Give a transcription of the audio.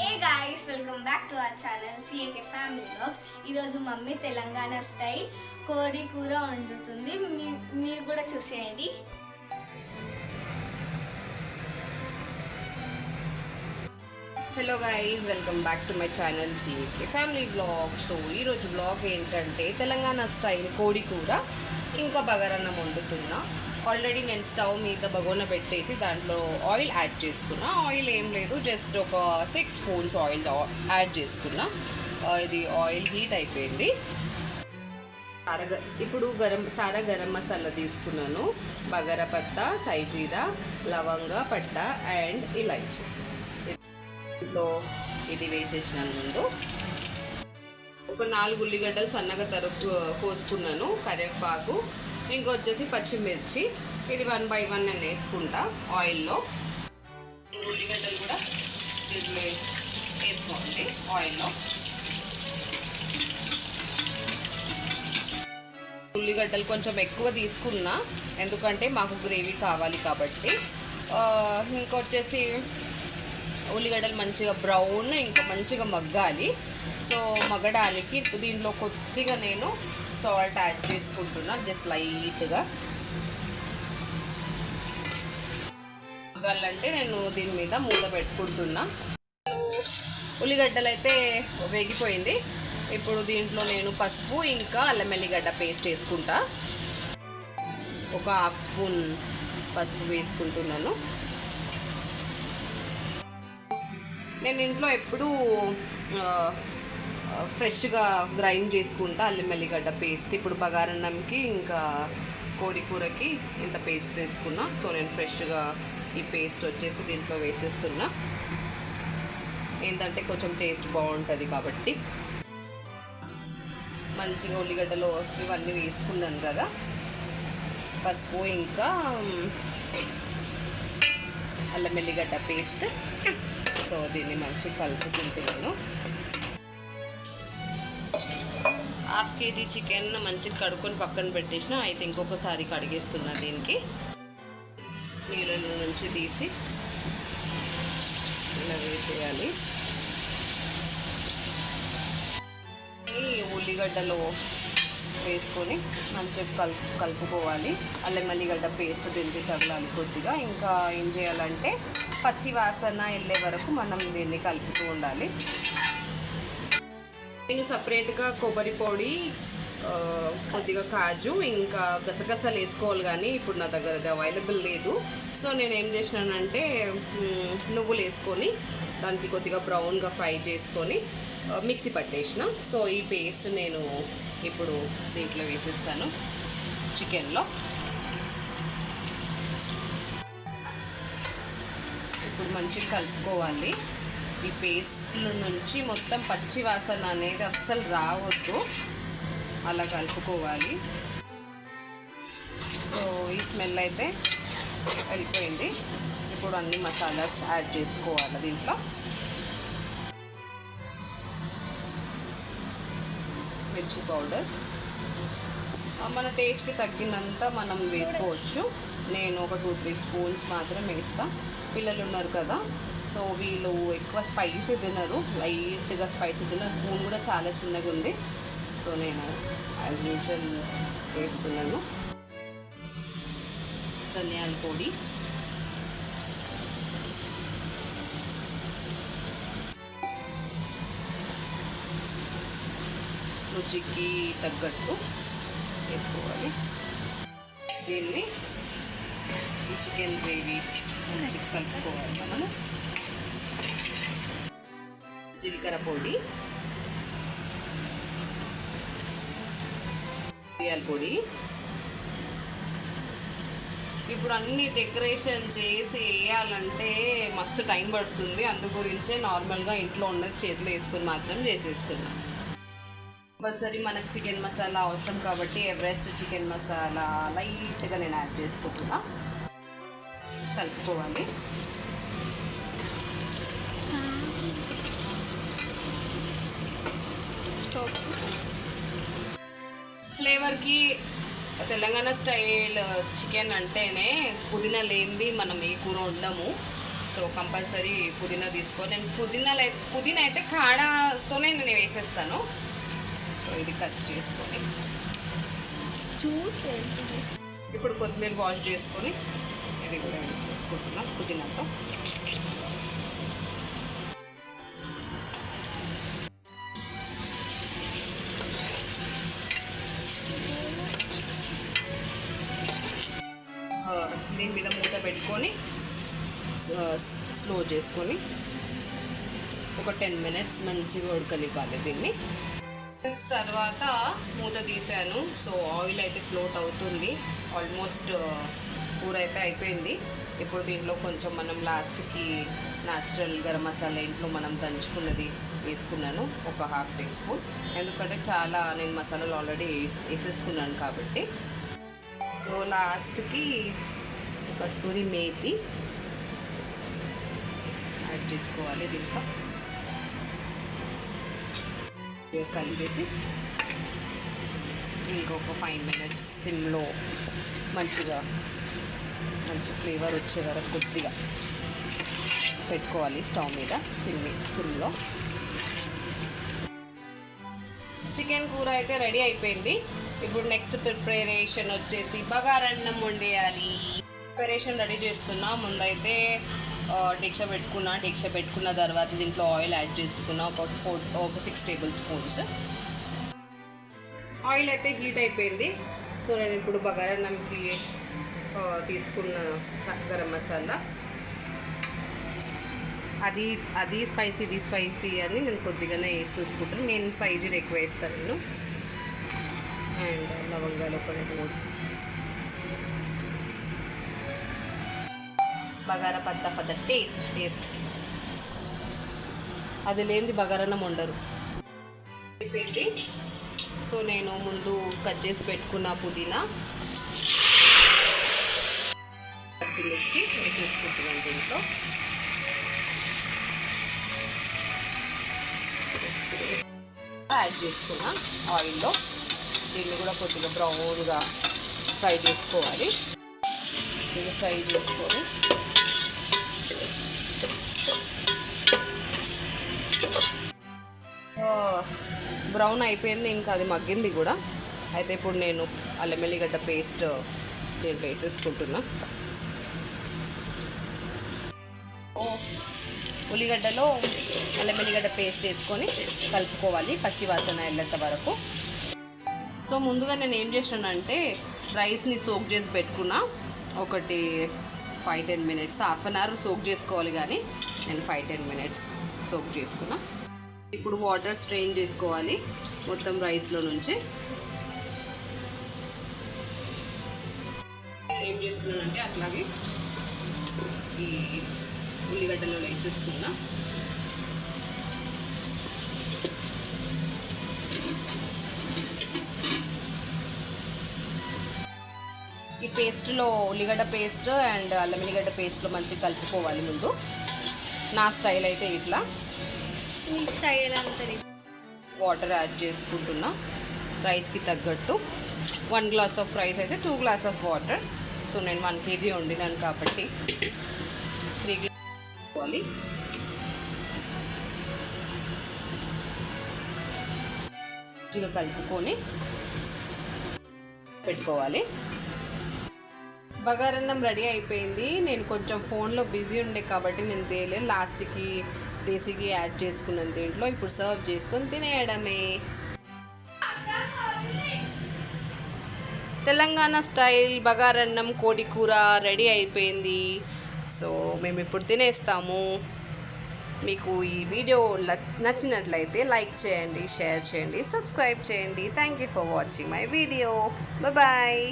Hey guys, welcome back to our channel CAK Family Vlogs. ఈరోజు mummy Telangana style కోడి కూర వండుతుంది. మీరు కూడా చూసేయండి. Hello guys, welcome back to my channel CAK Family Vlogs. So ఈరోజు బ్లాగ్ ఏంటంటే తెలంగాణ స్టైల్ కోడి కూర ఇంకా బగారన్నం వండుతున్నా. ఆల్రెడీ నేను స్టవ్ మీద బగోన పెట్టేసి దాంట్లో ఆయిల్ యాడ్ చేసుకున్నా. ఆయిల్ ఏం లేదు, జస్ట్ ఒక 6 స్పూన్స్ ఆయిల్ యాడ్ చేసుకున్నా. ఇది ఆయిల్ హీట్ అయిపోయింది. ఇప్పుడు సారా గరం మసాలా తీసుకున్నాను. బగారా పత్తా, సైజీరా, లవంగా, పట్ట అండ్ ఇలాచి. ఇంట్లో ఇది వేసేసినాను. ముందు ఒక 4 ఉల్లిగడ్డలు సన్నగా కోసుకున్నాను, కరివేపాకు, ఇంకొచ్చేసి పచ్చిమిర్చి. ఇది 1 by 1 నేను వేసుకుంటా ఆయిల్లో. ఉల్లిగడ్డలు కూడా దీంట్లో వేసుకోండి ఆయిల్లో. ఉల్లిగడ్డలు కొంచెం ఎక్కువ తీసుకున్నా, ఎందుకంటే మాకు గ్రేవీ కావాలి కాబట్టి. ఇంకొచ్చేసి ఉల్లిగడ్డలు మంచిగా బ్రౌన్ ఇంకా మంచిగా మగ్గాలి. సో మగ్గడానికి దీంట్లో కొద్దిగా నేను సాల్ట్ యాడ్ చేసుకుంటున్నా, జస్ట్ లైట్గా. మగ్గాలంటే నేను దీని మీద మూత పెట్టుకుంటున్నా. ఉల్లిగడ్డలు అయితే వేగిపోయింది. ఇప్పుడు దీంట్లో నేను పసుపు ఇంకా అల్లం వెల్లిగడ్డ పేస్ట్ వేసుకుంటా. ఒక 1/2 స్పూన్ పసుపు వేసుకుంటున్నాను. నేను ఇంట్లో ఎప్పుడూ ఫ్రెష్గా గ్రైండ్ చేసుకుంటా అల్లం వెల్లిగడ్డ పేస్ట్. ఇప్పుడు బగారన్నంకి ఇంకా కోడి కూరకి ఇంత పేస్ట్ వేసుకున్నా. సో నేను ఫ్రెష్గా ఈ పేస్ట్ వచ్చేసి దీంట్లో వేసేస్తున్నా. ఏంటంటే కొంచెం టేస్ట్ బాగుంటుంది కాబట్టి. మంచిగా ఉల్లిగడ్డలో ఇవన్నీ వేసుకున్నాను కదా, పసుపు ఇంకా అల్లం వెల్లిగడ్డ పేస్ట్. సో దీన్ని మంచిగా కలుపుకుంటున్నాను. 1/2 kg చికెన్ మంచిగా కడుక్కొని పక్కన పెట్టేసిన. అయితే ఇంకొకసారి కడిగేస్తున్నా. దీనికి నీళ్ళ నుంచి తీసి ఇలా వేసేయాలి. ఈ ఉల్లిగడ్డలో వేసుకొని మంచిగా కలుపుకోవాలి. అల్లం వెల్లిగడ్డ పేస్ట్ దీనికి తగలాలి కొద్దిగా. ఇంకా ఏం చేయాలంటే పచ్చి వాసన వెళ్ళే వరకు మనం దీన్ని కలుపుతూ ఉండాలి. నేను సపరేట్గా కొబ్బరి పొడి, కొద్దిగా కాజు ఇంకా గసగసాలు వేసుకోవాలి, కానీ ఇప్పుడు నా దగ్గర అది అవైలబుల్ లేదు. సో నేను ఏం చేసినానంటే నువ్వులు వేసుకొని దానికి కొద్దిగా బ్రౌన్గా ఫ్రై చేసుకొని మిక్సీ పట్టేసిన. సో ఈ పేస్ట్ నేను ఇప్పుడు దీంట్లో వేసేస్తాను చికెన్లో. ఇప్పుడు మంచిగా కలుపుకోవాలి. ఈ పేస్ట్ల నుంచి మొత్తం పచ్చి వాసన అనేది అస్సలు రావద్దు, అలా కలుపుకోవాలి. సో ఈ స్మెల్ అయితే వెళ్ళిపోయింది. ఇప్పుడు అన్ని మసాలాస్ యాడ్ చేసుకోవాలి దీంట్లో. మిర్చి పౌడర్ మన టేస్ట్కి తగ్గినంత మనం వేసుకోవచ్చు. నేను ఒక 2-3 స్పూన్స్ మాత్రం వేస్తా. పిల్లలు ఉన్నారు కదా, సో వీళ్ళు ఎక్కువ స్పైసీ తినరు, లైట్గా స్పైసీ తినరు. స్పూన్ కూడా చాలా చిన్నగా ఉంది. సో నేను యాజ్ యూజువల్ వేస్తున్నాను. ధనియాల పొడి, రుచికి తగ్గట్టు వేసుకోవాలి. దీన్ని ఈ చికెన్ గ్రేవీ మంచిగా కలుపుకోవాలి మనము. జీలకర్ర పొడి, మిరియాల పొడి. ఇప్పుడు అన్ని డెకరేషన్ చేసి వేయాలంటే మస్తు టైం పడుతుంది. అందు గురించే నార్మల్గా ఇంట్లో ఉన్నది చేతిలో వేసుకొని మాత్రం చేసేస్తున్నాం. కంపల్సరీ మనకు చికెన్ మసాలా అవసరం కాబట్టి ఎవరెస్ట్ చికెన్ మసాలా లైట్గా నేను యాడ్ చేసుకుంటున్నా. కలుపుకోవాలి. ఫ్లేవర్కి తెలంగాణ స్టైల్ చికెన్ అంటేనే పుదీనా లేనిది మనం ఏ కూర వండము. సో కంపల్సరీ పుదీనా తీసుకో. నేను పుదీనా అయితే కాడతోనే నేను వేసేస్తాను. సో ఇది కట్ చేసుకొని ఇప్పుడు కొత్తిమీర వాష్ చేసుకొని ఇది కూడా వేసేసుకుంటున్నాం పుదీనాతో. దీని మీద మూత పెట్టుకొని స్లో చేసుకొని ఒక 10 minutes మంచిగా ఉడకనివ్వాలి దీన్ని. తర్వాత మూత తీసాను. సో ఆయిల్ అయితే ఫ్లోట్ అవుతుంది. ఆల్మోస్ట్ కూర అయితే అయిపోయింది. ఇప్పుడు దీంట్లో కొంచెం మనం లాస్ట్కి న్యాచురల్ గరం మసాలా ఇంట్లో మనం దంచుకున్నది వేసుకున్నాను, ఒక 1/2 teaspoon. ఎందుకంటే చాలా నేను మసాలాలు ఆల్రెడీ వేసేసుకున్నాను కాబట్టి. సో లాస్ట్కి కస్తూరి మేతి యాడ్ చేసుకోవాలి దీంట్లో. కలిపేసి ఇంకొక 5 minutes సిమ్లో మంచి ఫ్లేవర్ వచ్చే వరకు కొద్దిగా పెట్టుకోవాలి స్టవ్ మీద సిమ్లో. చికెన్ కూర అయితే రెడీ అయిపోయింది. ఇప్పుడు నెక్స్ట్ ప్రిపరేషన్ వచ్చేసి బగారన్నం వండేయాలి. ప్రిపరేషన్ రెడీ చేస్తున్నా. ముందైతే డీక్ష పెట్టుకున్న తర్వాత దీంట్లో ఆయిల్ యాడ్ చేసుకున్నా. ఒక 6 tablespoons. ఆయిల్ అయితే హీట్ అయిపోయింది. సో నేను ఇప్పుడు బగారన్నంకి తీసుకున్న గరం మసాలా అది స్పైసీ ఇది స్పైసీ అని నేను కొద్దిగానే వేసి చూసుకుంటాను. నేను సైజులు ఎక్కువ వేస్తాను నేను. అండ్ లవంగాలు ఒక 3, బగారా పత్తా టేస్ట్ అది లేనిది బగారన్నం వండరు. అయిపోయింది. సో నేను ముందు కట్ చేసి పెట్టుకున్న పుదీనా పచ్చిమిర్చి వేసేసుకుంటున్నాను దీంట్లో. యాడ్ చేసుకున్నా ఆయిల్లో. దీన్ని కూడా కొద్దిగా బ్రౌన్గా ఫ్రై చేసుకోవాలి. ఇది ఫ్రై చేసుకొని బ్రౌన్ అయిపోయింది. ఇంకా అది మగ్గింది కూడా. అయితే ఇప్పుడు నేను అల్లం వెల్లిగడ్డ పేస్ట్ దీంట్లో వేసేసుకుంటున్నా. ఉల్లిగడ్డలో అల్లం వెల్లిగడ్డ పేస్ట్ వేసుకొని కలుపుకోవాలి పచ్చి వాసన వెళ్ళేంత వరకు. సో ముందుగా నేను ఏం చేశానంటే రైస్ని సోక్ చేసి పెట్టుకున్నా. ఒకటి 5-10 minutes, 1/2 hour సోక్ చేసుకోవాలి, కానీ నేను 5-10 minutes సోక్ చేసుకున్నా. ఇప్పుడు వాటర్ స్ట్రెయిన్ చేసుకోవాలి మొత్తం రైస్లో నుంచి. ఏం చేస్తున్నానంటే అట్లాగే ఈ ఉల్లిగడ్డలో వేసేస్తున్నా. ఈ పేస్ట్లో ఉల్లిగడ్డ పేస్ట్ అండ్ అల్లం వెల్లిగడ్డ పేస్ట్లో మంచిగా కలుపుకోవాలి ముందు. నా స్టైల్ అయితే ఇట్లా. మీ స్టైల్ అంతా వాటర్ యాడ్ చేసుకుంటున్నా రైస్కి తగ్గట్టు. 1 glass ఆఫ్ రైస్ అయితే 2 glass ఆఫ్ వాటర్. సో నేను 1 kg వండినాను కాబట్టి 3 glass వేసుకోవాలి. మంచిగా కలుపుకొని పెట్టుకోవాలి. బగారన్నం రెడీ అయిపోయింది. నేను కొంచెం ఫోన్లో బిజీ ఉండే కాబట్టి నేను తేలే లాస్ట్కి దేశీకి యాడ్ చేసుకున్నాను దీంట్లో. ఇప్పుడు సర్వ్ చేసుకొని తినేయడమే. తెలంగాణ స్టైల్ బగారన్నం కోడి కూర రెడీ అయిపోయింది. సో మేము ఇప్పుడు తినేస్తాము. మీకు ఈ వీడియో నచ్చినట్లయితే లైక్ చేయండి, షేర్ చేయండి, సబ్స్క్రైబ్ చేయండి. Thank you for watching my video. Bye.